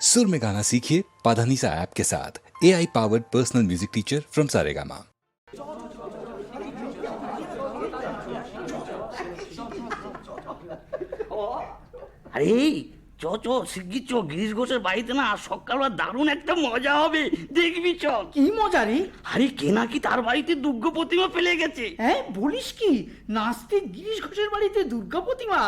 सुर में गाना सीखिए पाधानीसा ऐप के साथ। AI powered personal music teacher from Saregama. আরে চ চ শিগগির চ, গিরিশ ঘোষের বাড়িতে না সকালবেলা দারুণ একটা মজা হবে, দেখবি চ। কি মজা রে? আরে কে নাকি তার বাড়িতে দুর্গা প্রতিমা ফেলে গেছে। হ্যাঁ বলিস কি? নাস্তিক গিরিশ ঘোষের বাড়িতে দুর্গা প্রতিমা?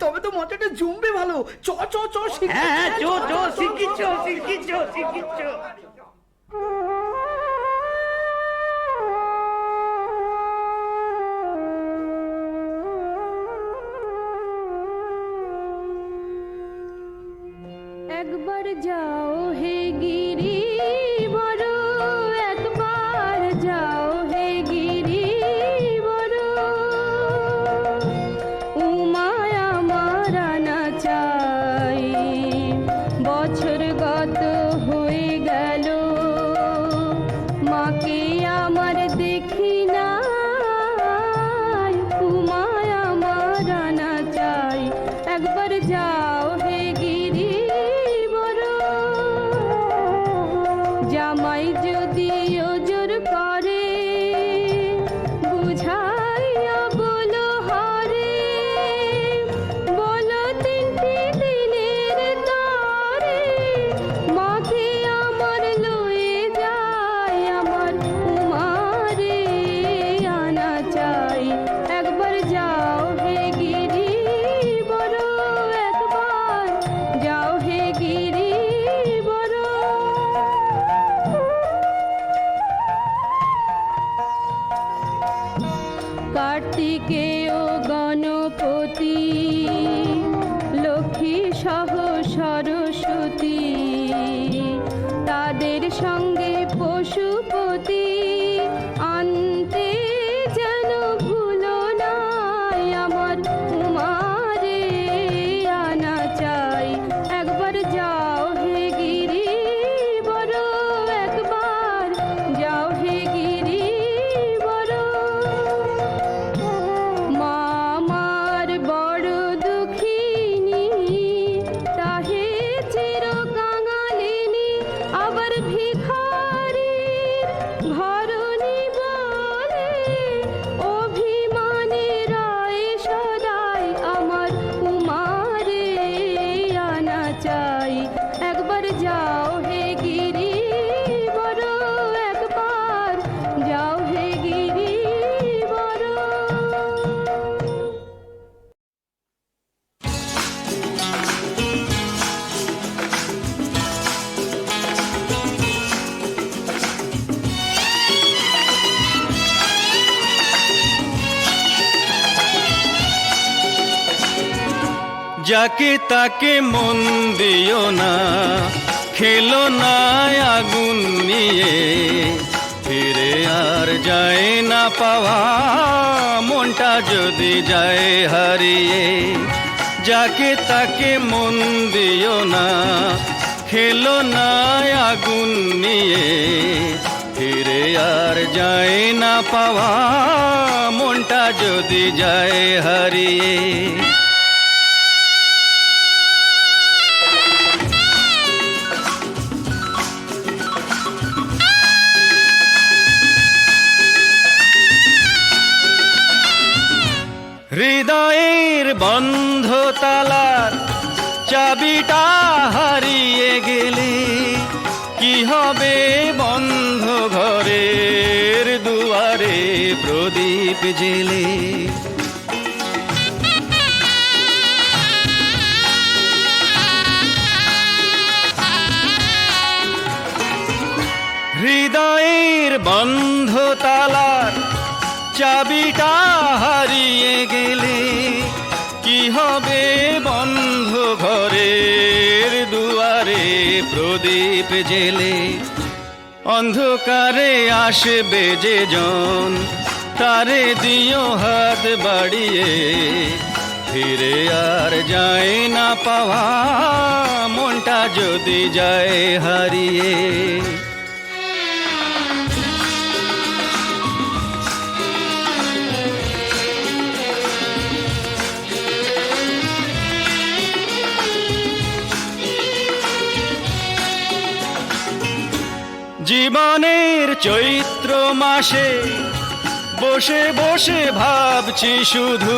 তবে তো মজাটা জমবে ভালো। চ চ চ হ্যাঁ চ চ শিগগির চ, শিগগির চ, শিগগির চ। একবার যাও হে গিরি বড়, একবার যাও হে গিরি বড়, উমায় আমার আনা চাই। বছর গত হয়ে গেল, মাকে আমার দেখি না, উমায় আমার আনা চাই। একবার যাও হে গিরি, জামাই যদি ওজোর করে বুঝাইয়া বলো হরে, বলো তিনটি দিনের তরে, মাকে আমার লয়ে যায়, আমার উমারে আনা চাই। একবার যাও হে গিরি বড়, একবার যাও হে গিরি বড়। কার্তিকে ও গণপতি, লক্ষ্মী সহ সরস্বতী, তাদের সঙ্গে পশুপতি আনতে যেন ভুলো না, আমার উমারে আনা চাই। একবার যাও হে গিরি বড়, একবার যাও হে গিরি বড়। মামার বড় দুঃখিনী, তাহে চির কাঙালিনী, আবার ভিখারির ঘরণী বলে, অভিমানী রায় সদাই, আমার উমারে আনা চাই। একবার যাও হে গিরি বড়, একবার যাও হে গিরি বড়। যাকে তাকে মন দিও না, খেলো না আগুন নিয়ে, ফিরে আর যায় না পাওয়া মনটা যদি যায় হারিয়ে। যাকে তাকে মন দিও না, খেলো না আগুন নিয়ে, ফিরে আর যায় না পাওয়া মনটা যদি যায় হারিয়ে। হৃদয়ের বন্ধ তালার চাবিটা হারিয়ে গেলে, কি হবে বন্ধ ঘরের দুয়ারে প্রদীপ জেলে। হৃদয়ের বন্ধ তালার চাবিটা হারিয়ে গেলে, কি হবে বন্ধ ঘরের দুয়ারে প্রদীপ জেলে। অন্ধকারে আসবে যে জন, তারে দিও হাত বাড়িয়ে, ফিরে আর যায় না পাওয়া মনটা যদি যায় হারিয়ে। জীবনের চৈত্র মাসে বসে বসে ভাবছি শুধু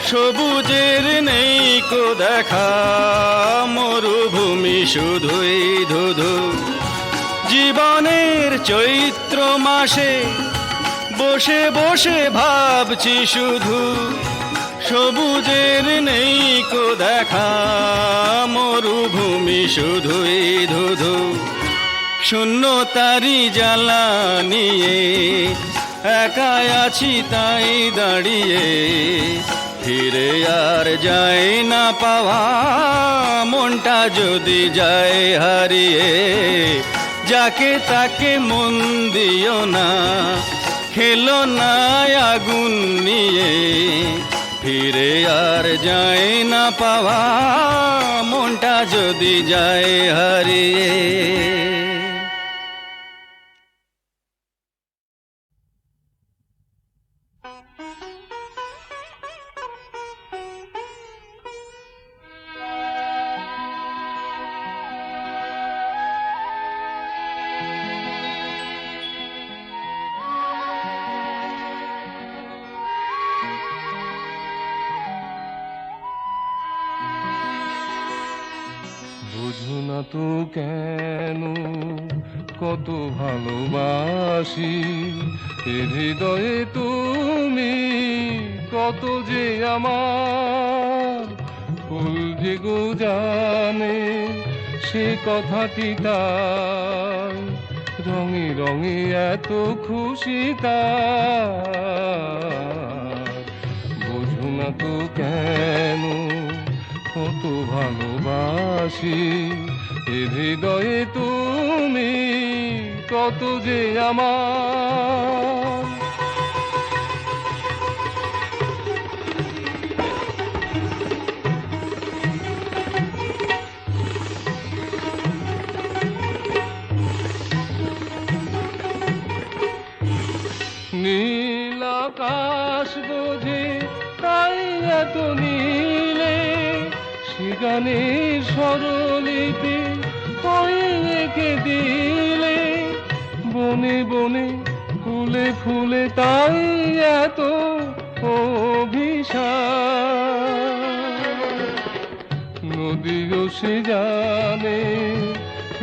সবুজের নেই কো দেখা, মরুভূমি শুধুই ধুধু। জীবনের চৈত্র মাসে বসে বসে ভাবছি শুধু সবুজের নেই কো দেখা, মরুভূমি শুধুই ধুধু। শূন্যতারি জ্বালা নিয়ে একাই আছি তাই দাঁড়িয়ে, ফিরে আর যায় না পাওয়া মনটা যদি যায় হারিয়ে। যাকে তাকে মন দিও না, খেলো না আগুন নিয়ে, ফিরে আর যায় না পাওয়া মনটা যদি যায় হারিয়ে। বুঝো না তো কেন কত ভালোবাসি, এ হৃদয়ে তুমি কত যে আমার। ফুল যে গো জানে সে কথাটি তাই, রঙে রঙে এত খুশি তার। বুঝো না তো কেন কত ভালোবাসি, এ হৃদয়ে তুমি কত যে আমার। নীল আকাশ বোঝে তাই এত নীলে, গানের সরলিতে ওই এঁকে দিলে। বনে বনে ফুলে ফুলে তাই এত অভিশাপ। নদীও সে জানে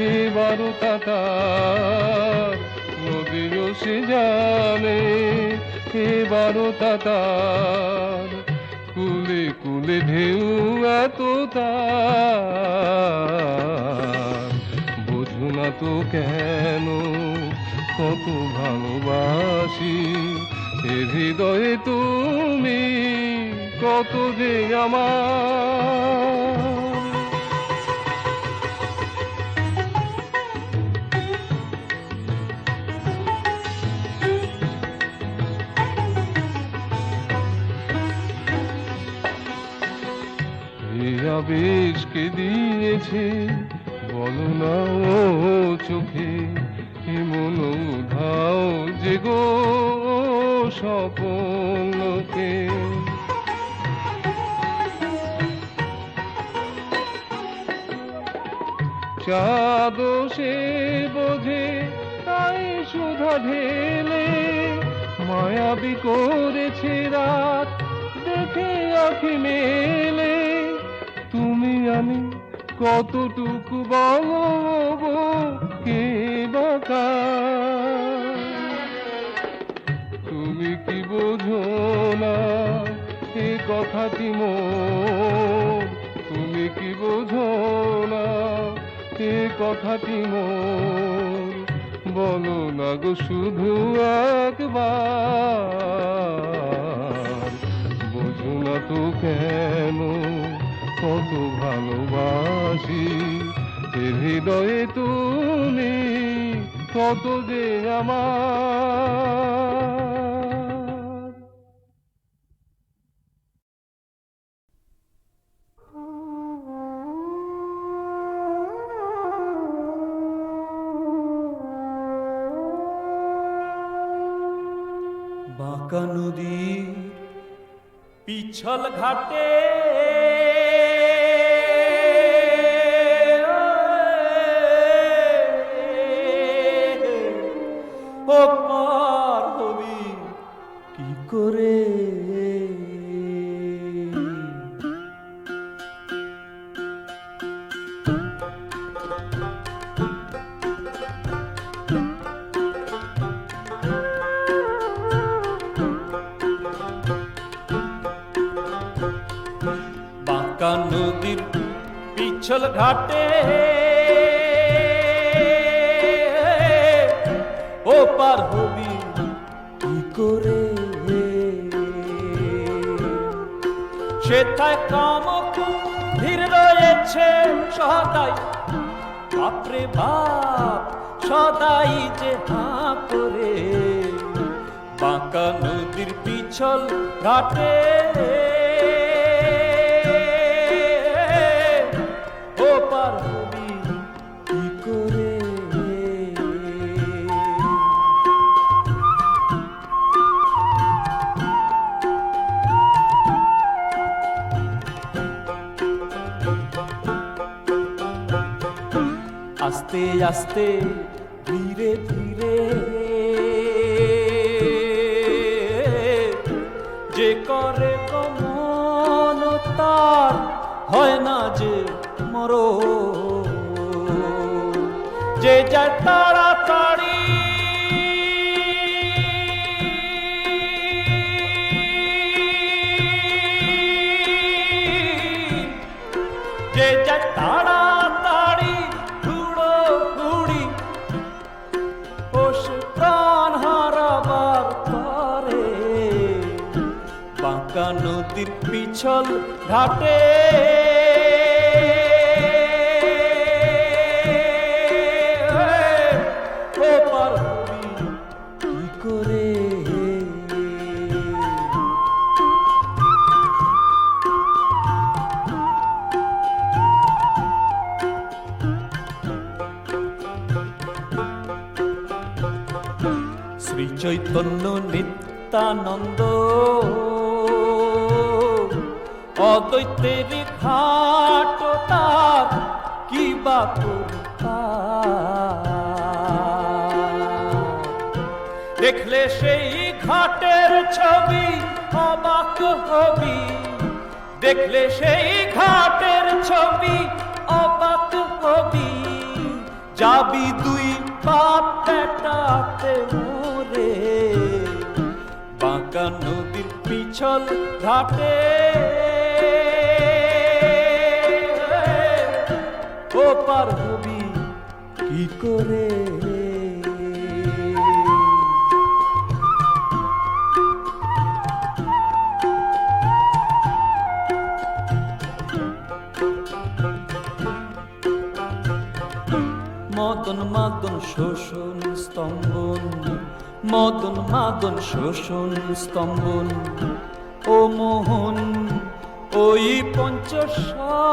এবারও তাতার, নদীও সে জানে এবারও তাতার। কুলে কুলে ঢেউ এত তার, বোঝো না তো কেন কত ভালোবাসি, এ হৃদয়ে তুমি কত যে আমার। আবেশকে দিয়েছে বলো না ও চোখে, এমন উধাও যে গো স্বপ্নকে। চাঁদ সে বোঝে তাই সুধা ঢেলে, মায়াবী করেছে রাত দেখে আঁখি মেলে। তুমি আমি কতটুকু বলবো কে বাকা, তুমি কি বোঝো না এ কথাটি মোর, তুমি কি বোঝো না এ কথাটি মোর। বলো না গো শুধু একবার, বোঝো না তো কেন কত ভালোবাসি, এ হৃদয়ে তুমি কত যে আমার। বাঁকা নদীর পিছল ঘাটে পিছল ঘাটে ও পার হবি কি করে সেথায় কামক ভিড় রয়েছে সদাই বাপরে বাপ সদাই যে হাঁ করে বাঁকা নদীর পিছল ঘাটে ও পার হবি কি করে আস্তে আস্তে ধীরে ধীরে যে করে গমন তার হয় না যে মরো যে যায় তাড়াতাড়ি যে যায় তাড়াতাড়ি ঘুড়ো ঘুড়ি ওষ প্রাণ হারাবার পারে বাঁকা নদীর পিছল ঘাটে ও পার হবি কি করে শ্রী চৈতন্য নিত্যানন্দ অদ্বৈতের ঘাট তার কি বা দেখলে সেই ঘাটের ছবি অবাক হবি দেখলে সেই ঘাটের ছবি অবাক হবি যাবি দুই বাপ পেটাতে মোরে বাঁকা নদীর পিছল ঘাটে ও পার হবি কি করে মদন মাদন শোষণ স্তম্ভন মদন মাদন শোষণ স্তম্ভন ও মোহন ওই পঞ্চস্বর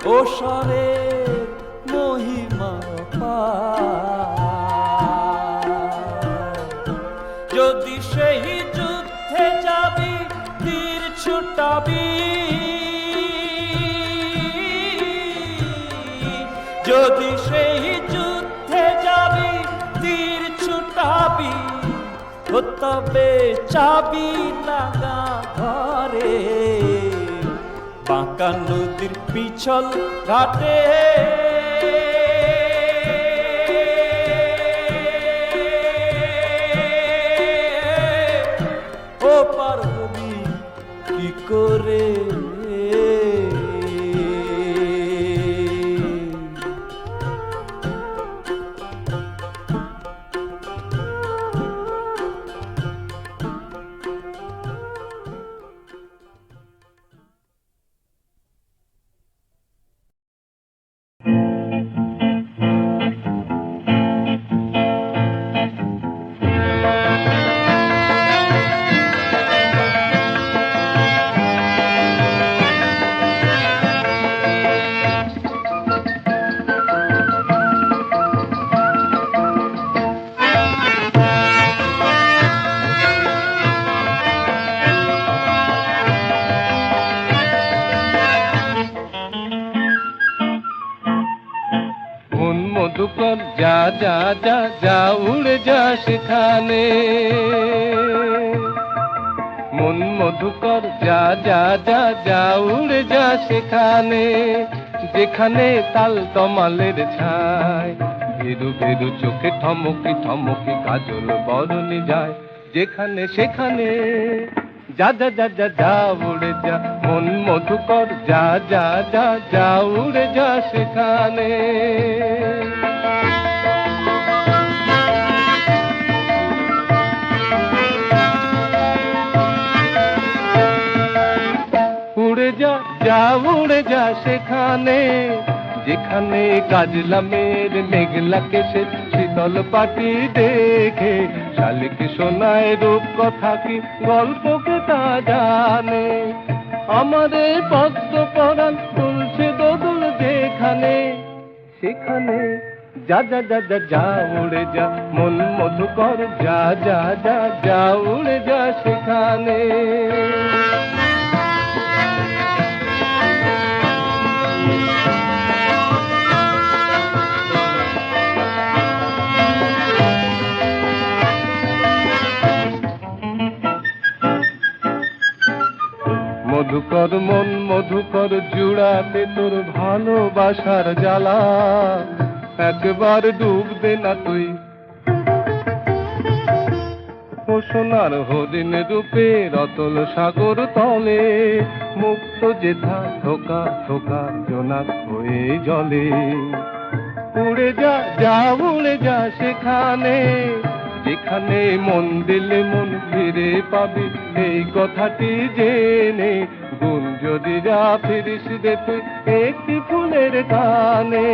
ও স্বরের মহিমা যদি সেই যুদ্ধে যাবি তীর ছুটাবি যদি সেই যুদ্ধে যাবি তীর ছুটাবি তবে চাবি লাগা ঘরে বাঁকা নদীর পিছল ঘাটে ও পার হবি কি করে মধুকর যা যা যা যা উড়ে যা সেখানে মন মধুকর যা যা যা যা উড়ে যা সেখানে যেখানে তাল তমালের ছায় ভেরু ভেরু চোখে ঠমকি ঠমকি কাজল বরণে যায় যেখানে সেখানে যা যা যা যা যা উড়ে যা মন মধুকর যা যা যা যা উড়ে যা সেখানে উড়ে যা যা উড়ে যা সেখানে যেখানে কাজলামের মেঘলা কেশে শীতল পাটি দেখে শালিক শোনায় রূপ কথা কি গল্পকে তা জানে আমারে পদ্ম পরাণ তুলছে দোদুল যেখানে সেখানে যা যা যা যা যা উড়ে যা মন মধুকর যা যা যা যা উড়ে যা সেখানে মধুকর মন মধুকর জুড়াতে তোর ভালোবাসার জ্বালা একবার ডুব দে না তুই ও সোনার হরিণ রূপে রতল সাগর তলে মুক্ত যেথা থোকা থোকা জোনাক হয়ে জলে উড়ে যা যা উড়ে যা সেখানে যেখানে মন দিলে মন ফিরে পাবি এই কথাটি জেনে গুণ যদি যা ফিরিস দে তুই একটি ফুলের কানে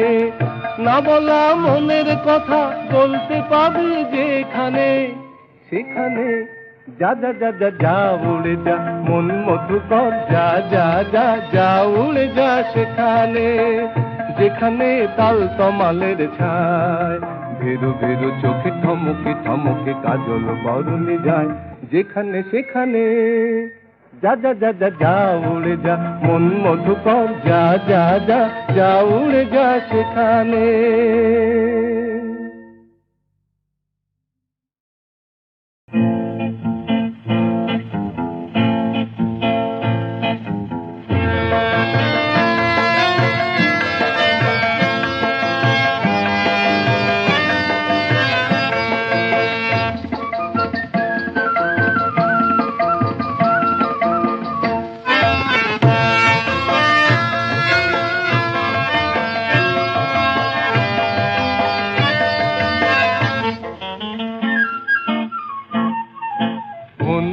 না বলা মনের কথা বলতে পাবি যেখানে সেখানে যা যা যা যা যা উড়ে যা মন মধুকর যা যা যা যা উড়ে যা সেখানে যেখানে তাল তমালের ছায় ভেরু ভেরু চোখে থমকে থমকে কাজল বরণে যায় যেখানে সেখানে যা যা যা যা যা উড়ে যা মন মধুকর যা যা যা যা উড়ে যা সেখানে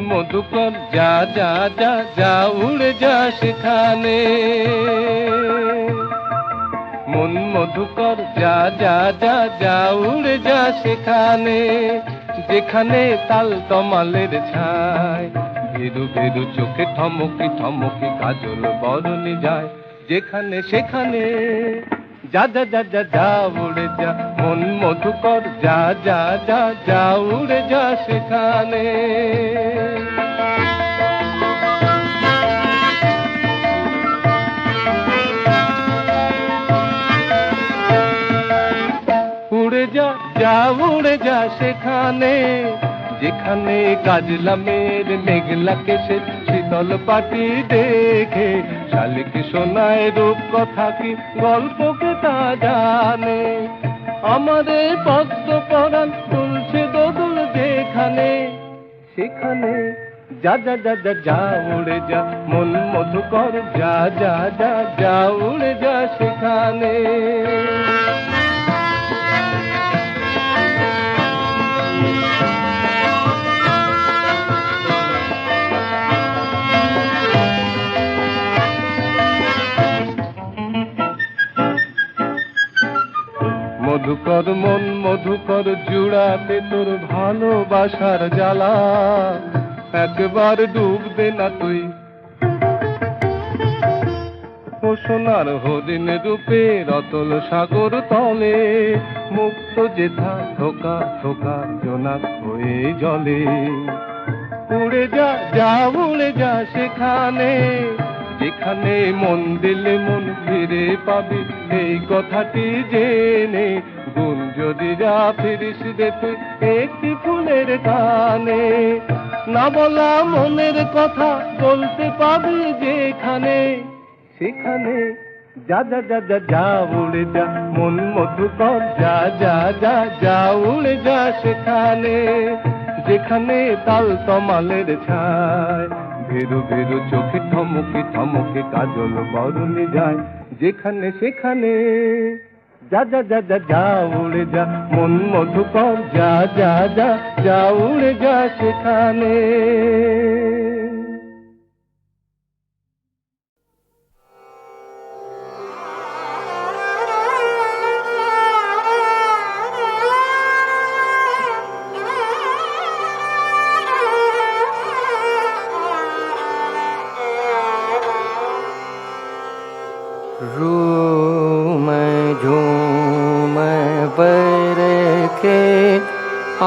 মধুকর যা যা যা যা উড়ে যা সেখানে মন মধুকর যা যা যা যা উড়ে যা সেখানে যেখানে তাল তমালের ছায় ভেরু ভেরু চোখে থমকি থমকি কাজল বরণে যায় যেখানে সেখানে যা যা যা যা যা উড়ে যা মন মধুকর যা যা যা যা উড়ে যা সেখানে উড়ে যা যা উড়ে যা সেখানে যেখানে কাজলামের মেঘলা কেশে শীতল পাটি দেখে শালিক শোনায় রূপ কথা কি গল্পকে তা জানে আমারে পদ্ম পরাণ তুলছে দোদুল যেখানে সেখানে যা যা যা যা যা উড়ে যা মন মধুকর যা যা যা যা উড়ে যা সেখানে মধুকর মন মধুকর জুড়াতে তোর ভালোবাসার জ্বালা একবার ডুব দে না তুই ও সোনার হরিণ রূপে রতল সাগর তলে মুক্ত যেথা থোকা থোকা জোনাক হয়ে জলে উড়ে যা যা উড়ে যা সেখানে যেখানে মন দিলে মন ফিরে পাবি এই কথাটি জেনে গুণ যদি যা ফিরিস দে তুই একটি ফুলের কানে না বলা মনের কথা বলতে পাবি যেখানে সেখানে যা যা যা যা যা উড়ে যা মন মধুকর যা যা যা যা উড়ে যা সেখানে যেখানে তাল তমালের ছায় ভেরু ভেরু চোখে থমকে থমকে কাজল বরণে যায় যেখানে সেখানে। যা যা যা যা যা উড়ে যা মন মধুকর, যা যা যা যা উড়ে যা সেখানে। रूम झूम बरखे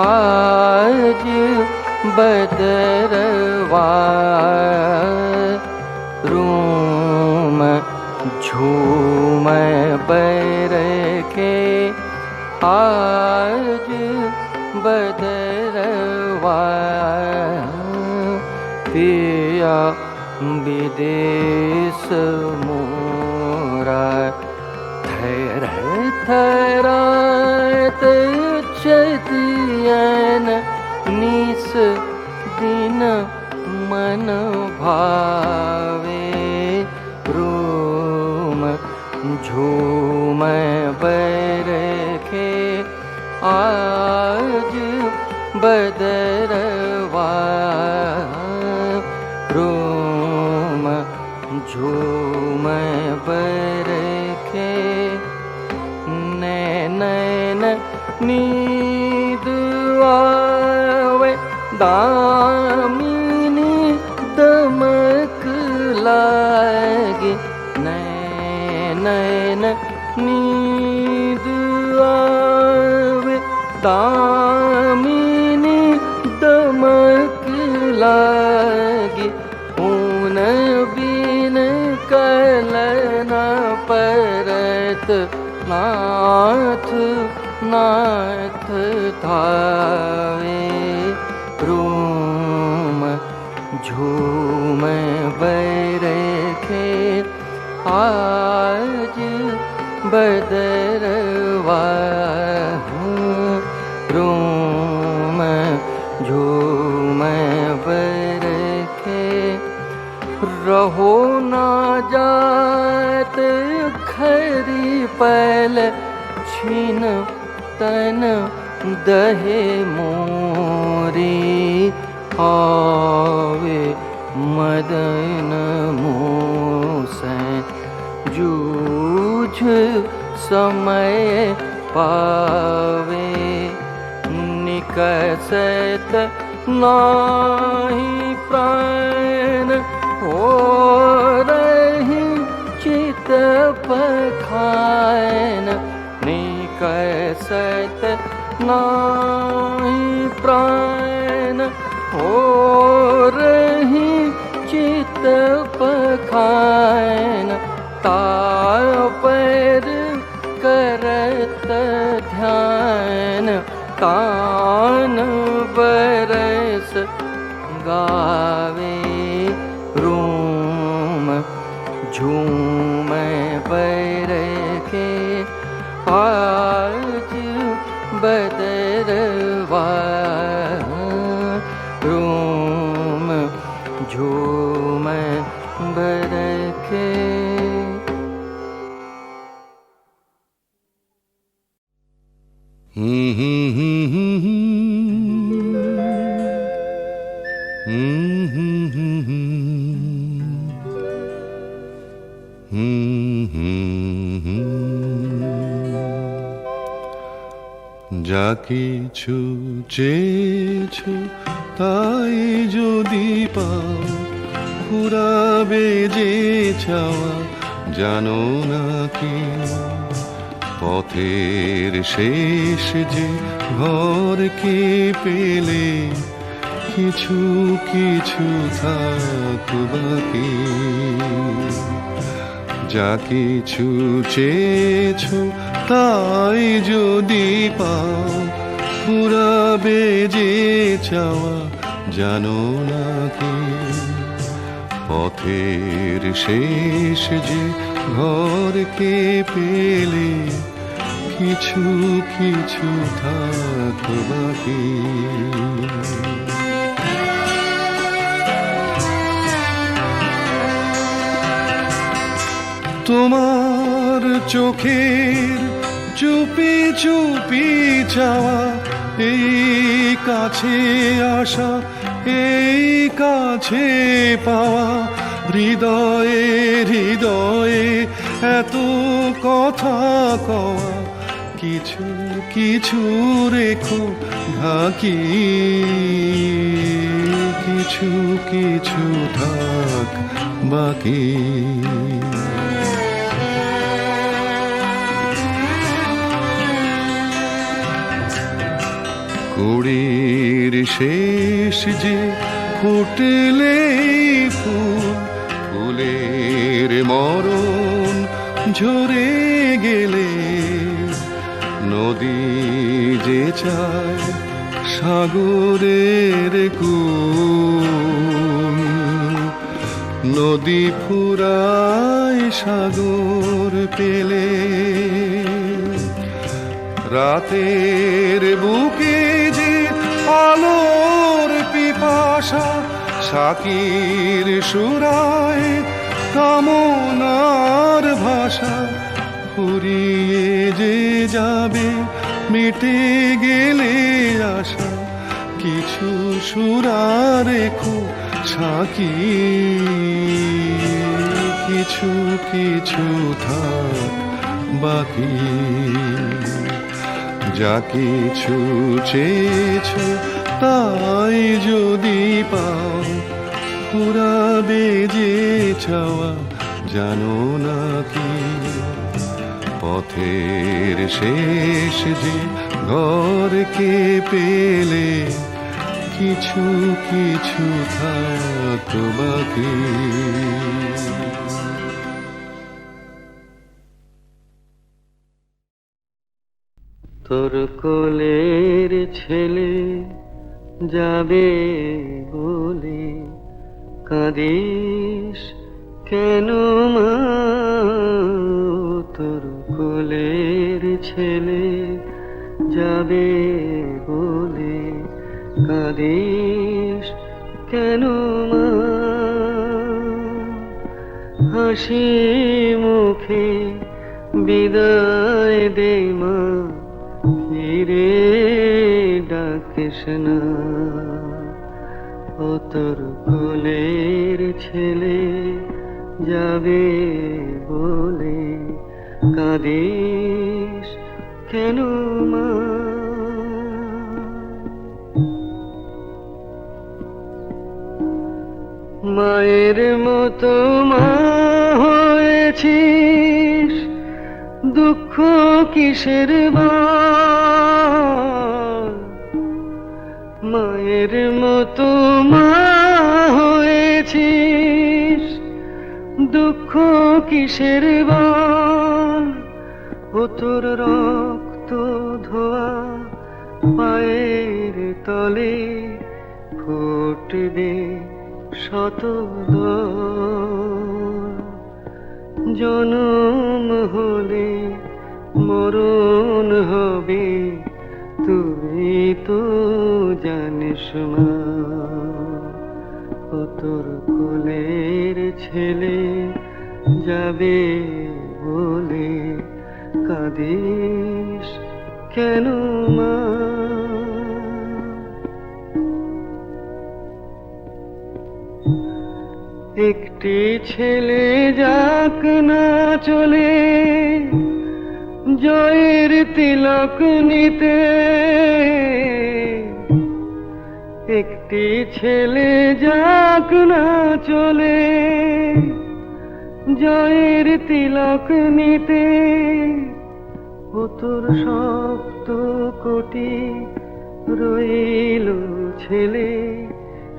आज बदरवा, रूम झूम बरखे आज बदरवा, पिया विदेश मोरा थर थरात चतियन निस दिन मन भावे, रूम झूम बरखे आज बदरवा, रूम झूम बरखे नैन नींद आवे दामिनी दमक लागे, नैन नींद आवे दामिनी दमक लागे, ऊन बिन कलना परत नाथ नाथ थावे, रूम झूम बरखे आज बदरवा, रूम झूम बरखे रहो ना जात खरी पल छीन तन दहे मोरी, आवे मदन मोसे जूझ समय पावे, निकसत नाही प्राण हो रही चित पखान, निकसत नाही प्राण हो रही चित पखान, तापर करत ध्यान तान बरस गावे, रूम झूम बरखे आज बदरवा, रूम झूम बरखे। যা কিছু চেয়েছো তাই যদি পাও, ফুরাবে যে চাওয়া জানো না কি, পথের শেষ যে ঘরকে পেলে কিছু কিছু থাক বাকি, যা কিছু চেয়েছো তাই যদি পাও, ফুরাবে যে চাওয়া জানো না কি, পথের শেষ যে ঘরকে পেলে কিছু কিছু থাক বাকি। তোমার চোখের চুপি চুপি চাওয়া, এই কাছে আসা, এই কাছে পাওয়া, হৃদয়ে হৃদয়ে এত কথা কওয়া, কিছু কিছু রেখো ঢাকি, কিছু কিছু থাক বাকি। কুড়ির শেষ যে ফুটলে ফুল, ফুলের মরণ ঝরে গেলে, নদী যে চায় সাগরের কুল, নদী ফুরায় সাগর পেলে, রাতের বুকে যে আলোর পিপাসা, সাকির সুরায় কামনার ভাষা, ফুরিয়ে যে যাবে মিটে গেলে আশা, কিছু সুরা রেখো সাকি, কিছু কিছু থাক বাকি। যা কিছু চেয়েছো তাই যদি পাও, ফুরাবে যে চাওয়া জানো না কি, পথের শেষ যে ঘরকে পেলে, কিছু কিছু থাক বাকি। তোর কোলের ছেলে যাবে বলে কাঁদিস কেন মা, তোর কোলের ছেলে যাবে বলে কাঁদিস কেন মা, হাসি মুখে বিদায় দে মা, ফিরে ডাকিস না। ও তোর কোলের ছেলে যাবে বলে কাঁদিস কেন মা। মায়ের মতো মা হয়েছিস, দুঃখ কিসের বল, মায়ের মতো মা হয়েছিস, দুঃখ কিসের বল, ও তোর রক্ত ধোয়া পায়ের তলে ফুটবে শত জনম হলে মরণ হবে তুই তো জানিস মা। ও তোর কোলের ছেলে যাবে বলে কাঁদিস কেন মা। একটি ছেলে যাক না চলে জয়ের তিলক নিতে, একটি ছেলে যাক না চলে জয়ের তিলক নিতে, ও তোর শক্ত কোটি রইল ছেলে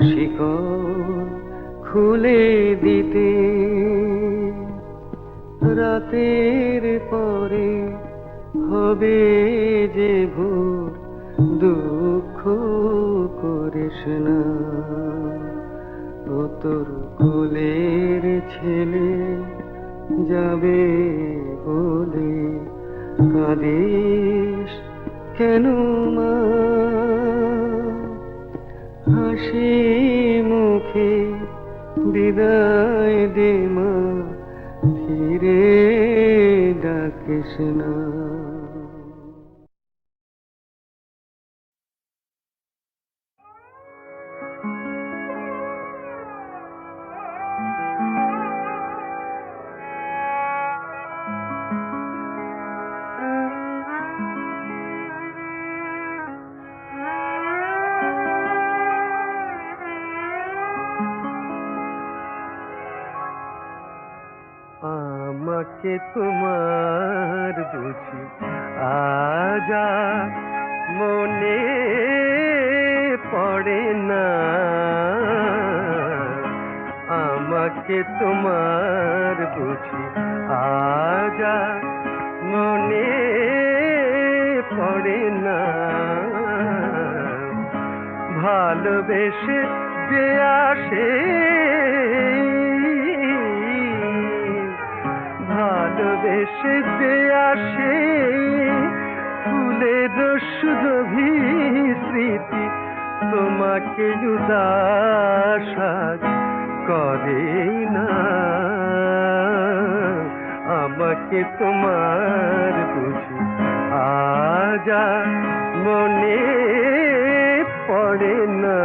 শিকল খুলে দিতে, রাতের পরে হবে যে ভোর দুঃখ করিস না। ও তোর কোলের ছেলে যাবে বলে কাঁদিস কেন মা। হাসি মুখে বিদায় দে মা, ফিরে তৃষ্ণা। আমাকে তোমার বুঝি আজ আর মনে পড়ে না, আমাকে তোমার বুঝি আজ আর মনে পড়ে না। ভালোবেসে যে আসে, ভালোবেসে যে আসে ফুলের সুরভি স্মৃতি, তোমাকে উদাস করে না। আমাকে তোমার বুঝি আজ আর মনে পড়ে না,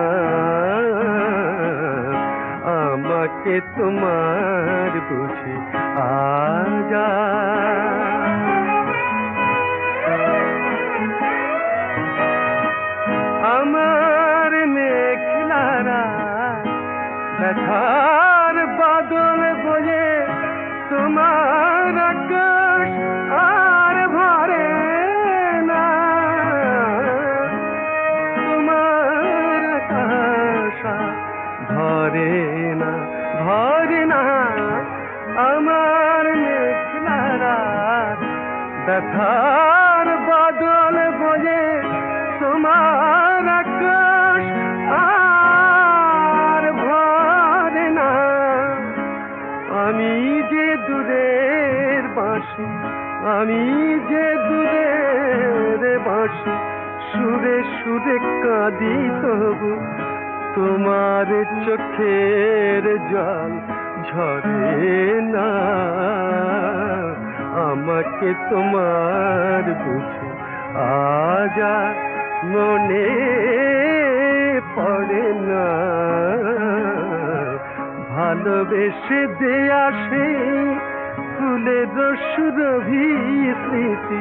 আমাকে তোমার বুঝি আজ আমার মেঘলারা ব্যথার বাদল বলে তোমার আকাশ আর ভরে না, তোমার আকাশ ভরে না, ভরে না। আমার মেঘলারা ব্যথার বাদল বলে তোমার আকাশ আর ভরে না। আমি যে দূরের বাঁশি, আমি যে দূরের বাঁশি, সুরে সুরে কাঁদি তবু তোমার চোখের জল ঝরে না। আমাকে তোমার বুঝি আজ আর মনে পড়ে না। ভালোবেসে যে আসে ফুলের সুরভি স্মৃতি,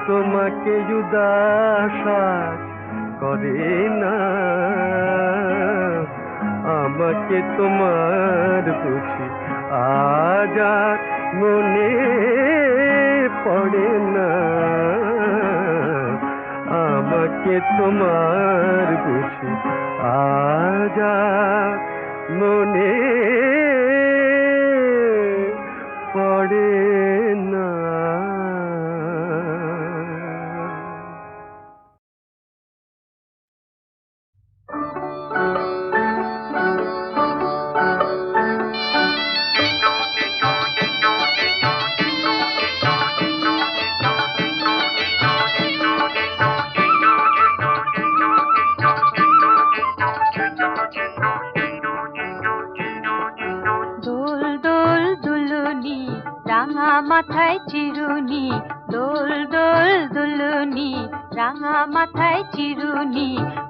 তোমাকে উদাস করে না। আমাকে তোমার বুঝি আজ আর মনে পড়ে না, আমাকে তোমার বুঝি আজ আর মনে পড়ে না। মাথায় চিরুনি, দোল দোল দুলুনি, রাঙা মাথায় চিরুনি,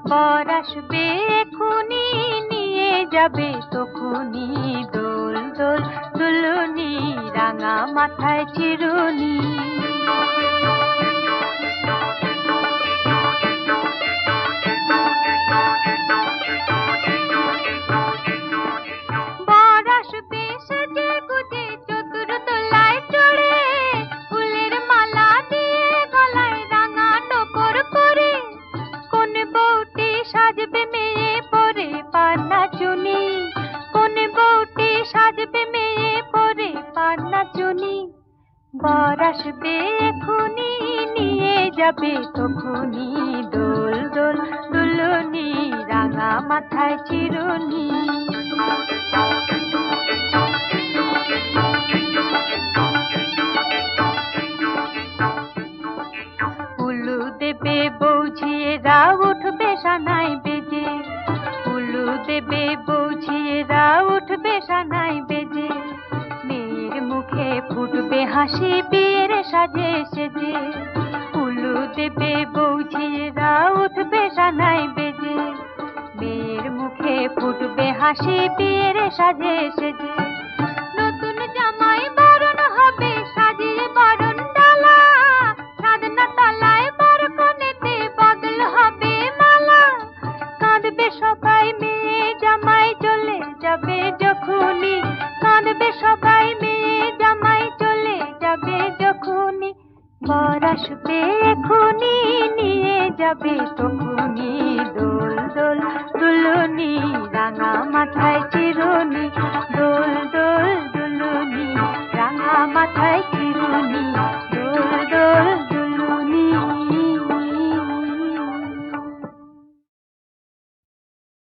বর আসবে এখুনি, নিয়ে যাবে তখুনি। দোল দোল দুলুনি, রাঙা মাথায় চিরুনি। বর আসবে এখুনি, নিয়ে যাবে তখুনি। দোল দোল দুলুনি, রাঙা মাথায় চিরুনি। উলু দেবে বৌঝিয়েরা, উঠবে সানাই বেজে। উলু দেবে বৌঝিয়েরা, উঠবে সানাই বেজে। মেয়ের মুখে ফুটবে হাসি, বিয়ের সাজে সেজে উলু দেবে বৌঝিয়েরা উঠবে সানাই বেজে মেয়ের মুখে ফুটবে হাসি বিয়ের সাজে সেজে নতুন জামাই বরণ হবে সাজিয়ে বরণ ডালা সাধনা তলায় বর কনেতে বদল হবে মালা কাঁদবে সবাই মেয়ে জামাই চলে যাবে যখনই কাঁদবে সবাই মেয়ে জামাই চলে যাবে যখনই বর আসবে এখুনি নিয়ে যাবে তখনই দোল দোল দুলনি রাঙা মাথায় চিরুনি